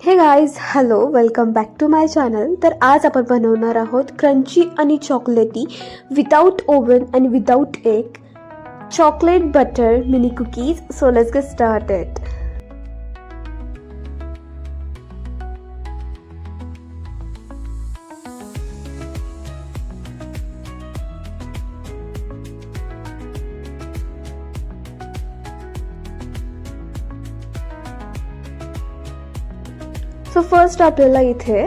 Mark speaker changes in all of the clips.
Speaker 1: हे guys, hello, welcome back to my channel. तर आज आपण बनवणार आहोत क्रंची आणि चॉकलेटी विदाउट ओव्हन आणि without egg chocolate butter mini cookies. So let's get started. So first आपल्याला इथे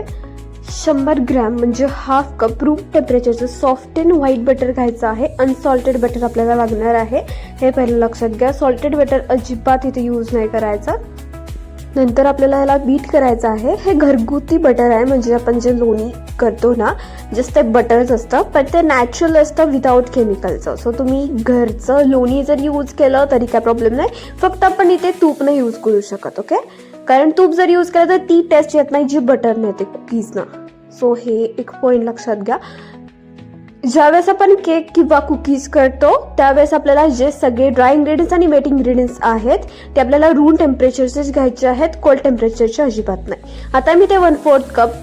Speaker 1: 100 ग्रॅम म्हणजे हाफ कप रूम टेम्परेचरचं सॉफ्ट अँड व्हाईट बटर घ्यायचं आहे. अनसॉल्टेड बटर आपल्याला लागणार आहे, हे पहिलं लक्षात घ्या. सॉल्टेड बटर अजिबात इथे यूज नाही करायचा. नंतर आपल्याला ह्याला बीट करायचं आहे. हे घरगुती बटर आहे, म्हणजे आपण जे लोणी करतो ना, जस्ट ते बटरच असतं, पण ते नॅचरल असतं विदाऊट केमिकलचं. सो तुम्ही घरचं लोणी जर यूज केलं तरी काय प्रॉब्लेम नाही. फक्त आपण इथे तूप नाही यूज करू शकत, ओके. कारण तूप जर यूज केलं तर ती टेस्ट येत नाही जी बटर नेते कुकीजना. सो हे एक पॉईंट लक्षात घ्या. ज्यावेळेस आपण केक किंवा कुकीज करतो त्यावेळेस आपल्याला जे सगळे ड्राय इंग्रेडियंट्स आणि वेट इंग्रेडियंट्स आहेत ते आपल्याला रूम टेम्परेचरचेच घ्यायचे आहेत, कोल्ड टेम्परेचरचे अजिबात नाही. आता मी ते 1/4 कप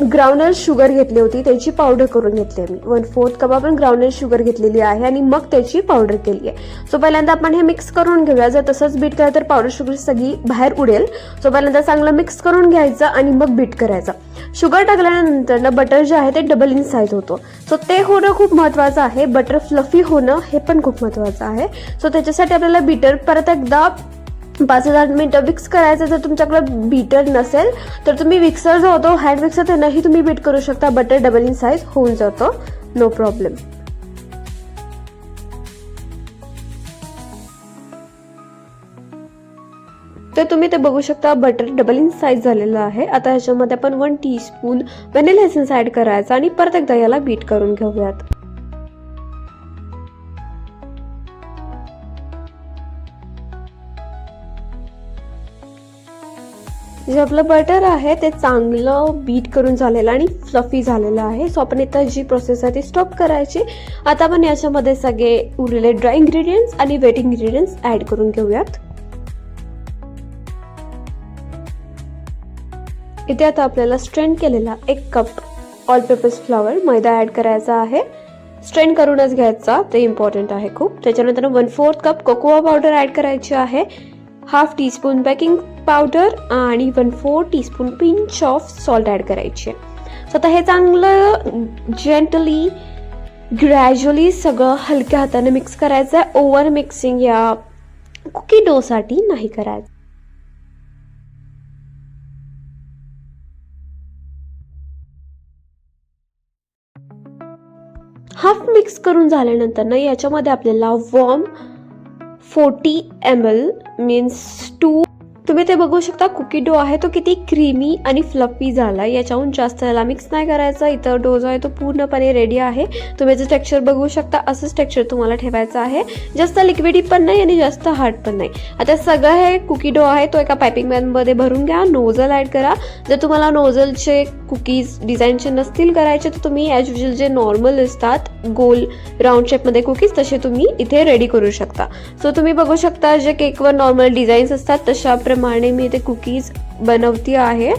Speaker 1: ग्राउंडनट शुगर घेतली होती, त्याची पावडर करून घेतली आहे मी. 1/4 कप आपण ग्राउंडनट शुगर घेतलेली आहे आणि मग त्याची पावडर केली आहे. सो पहिल्यांदा आपण हे मिक्स करून घेऊया. जर तसंच बीट केलं तर पावडर शुगर सगळी बाहेर उडेल. सो पहिल्यांदा चांगलं मिक्स करून घ्यायचं आणि मग बीट करायचं. शुगर टाकल्यानंतर बटर जे आहे ते डबल इन साईज होतो. सो ते होणं खूप महत्त्वाचं आहे. बटर फ्लफी होणं हे पण खूप महत्त्वाचं आहे. सो त्याच्यासाठी आपल्याला बीटर परत एकदा 5-10 मिनिटं मिक्स करायचं. जर तुमच्याकडे बीटर नसेल तर तुम्ही मिक्सर जो होतो हँड मिक्सर त्यांनाही तुम्ही बीट करू शकता. बटर डबल इन साईज होऊन जातो, नो प्रॉब्लेम. तर तुम्ही ते बघू शकता बटर डबल इन साईज झालेलं आहे. आता ह्याच्यामध्ये आपण 1 टीस्पून व्हॅनिला एसेन्स ऍड करायचा आणि परत एकदा याला बीट करून घेऊयात. जे आपलं बटर आहे ते चांगलं बीट करून झालेलं आणि फ्लफी झालेलं आहे. सो आपण इथं जी प्रोसेस आहे ती स्टॉप करायची. आता आपण याच्यामध्ये सगळे उरलेले ड्राय इंग्रेडियंट्स आणि वेट इंग्रेडियंट्स ऍड करून घेऊयात. इथे आता आपल्याला स्ट्रेन केलेला 1 कप ऑल पर्पज फ्लॉवर मैदा ऍड करायचा आहे. स्ट्रेन करूनच घ्यायचा, ते इम्पॉर्टंट आहे खूप. त्याच्यानंतर 1/4 कप कोकोआ पावडर ऍड करायची आहे, हाफ टीस्पून बेकिंग पावडर आणि 1/4 teaspoon pinch of salt add करायची आहे. सो आता हे चांगलं जेंटली ग्रॅज्युअली सगळं हलक्या हाताने मिक्स करायचं आहे. ओव्हर मिक्सिंग या कुकी डो साठी नाही करायचं. हाफ मिक्स करून झाल्यानंतर ना याच्यामध्ये आपल्याला वॉर्म 40 ml मीन्स 2, तुम्ही ते बघू शकता कुकी डो आहे तो किती क्रीमी आणि फ्लफी झाला. याच्याहून जास्त याला मिक्स नाही करायचा. इथं डो जो आहे तो पूर्णपणे रेडी आहे. तुम्ही याचं टेक्स्चर बघू शकता, असंच टेक्स्चर तुम्हाला ठेवायचं आहे. जास्त लिक्विडी पण नाही आणि जास्त हार्ड पण नाही. आता सगळं हे कुकी डो आहे तो एका पायपिंग बॅगमध्ये भरून घ्या. नोझल ऍड करा. जर तुम्हाला नोझलचे कुकीज डिझाईनचे नसतील करायचे तर तुम्ही ॲज युजल जे नॉर्मल असतात गोल राऊंड शेपमध्ये कुकीज तसे तुम्ही इथे रेडी करू शकता. सो तुम्ही बघू शकता जे केकवर नॉर्मल डिझाईन्स असतात तशा प्रमाणे मी ते कुकीज बनवती आहे,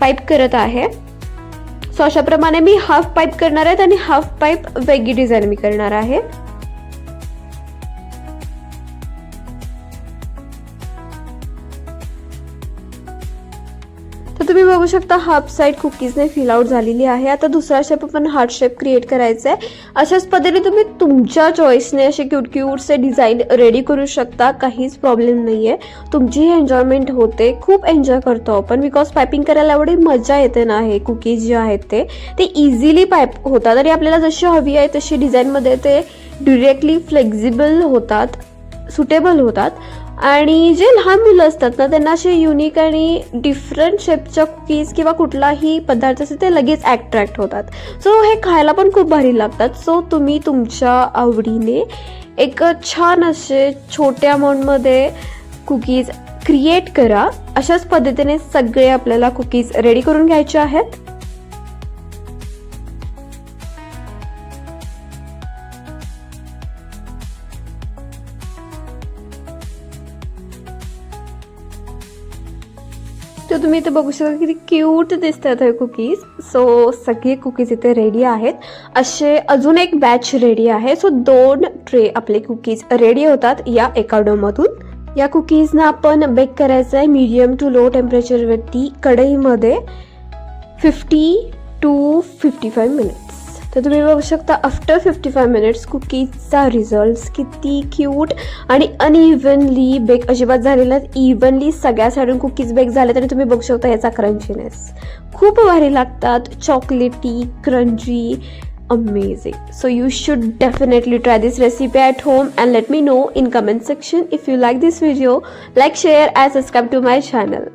Speaker 1: पाईप करत आहे. सो अशा प्रमाणे मी हाफ पाईप करणार आहे आणि हाफ पाईप वेगळी डिझाईन मी करणार आहे. तर तुम्ही बघू शकता हाफ साईड कुकीजने फिल आउट झालेली आहे. आता दुसरा शेप आपण हार्ट शेप क्रिएट करायचा आहे. अशाच पद्धतीने तुम्ही तुमच्या चॉईसने असे क्यूट क्यूटचे डिझाईन रेडी करू शकता, काहीच प्रॉब्लेम नाहीये. तुमचीही एन्जॉयमेंट होते, खूप एन्जॉय करतो आपण, बिकॉज पायपिंग करायला एवढी मजा येते ना. हे कुकीज जे आहेत ते इझिली पाईप होतात आणि आपल्याला जशी हवी आहे तशी डिझाईनमध्ये ते डिरेक्टली फ्लेक्झिबल होतात, सुटेबल होतात. आणि जे लहान मुलं असतात ना त्यांना असे युनिक आणि डिफरंट शेपच्या कुकीज किंवा कुठलाही पदार्थ असते ते लगेच अट्रॅक्ट होतात. सो हे खायला पण खूप भारी लागतात. सो तुम्ही तुमच्या आवडीने एक छान असे छोट्या अमाऊंटमध्ये कुकीज क्रिएट करा. अशाच पद्धतीने सगळे आपल्याला कुकीज रेडी करून घ्यायचे आहेत.
Speaker 2: तर
Speaker 1: तुम्ही इथे बघू शकता किती क्यूट दिसतात हे कुकीज. सो सगळे कुकीज इथे रेडी आहेत. असे अजून एक बॅच रेडी आहे. सो 2 ट्रे आपले कुकीज रेडी होतात या एका डोमधून. या कुकीजना आपण बेक करायचं आहे मीडियम टू लो टेम्परेचरवरती कढईमध्ये 50 to 55 मिनिट्स. तर तुम्ही बघू शकता आफ्टर 55 मिनिट्स कुकीजचा रिझल्ट किती क्यूट आणि अनइव्हनली बेक अजिबात झालेला, इव्हनली सगळ्या साईडून कुकीज बेक झाले. तरी तुम्ही बघू शकता याचा क्रंचीनेस खूप भारी लागतात, चॉकलेटी crunchy, amazing. So you should definitely try this recipe at home and let me know in comment section if you like this video. Like, share and subscribe to my channel.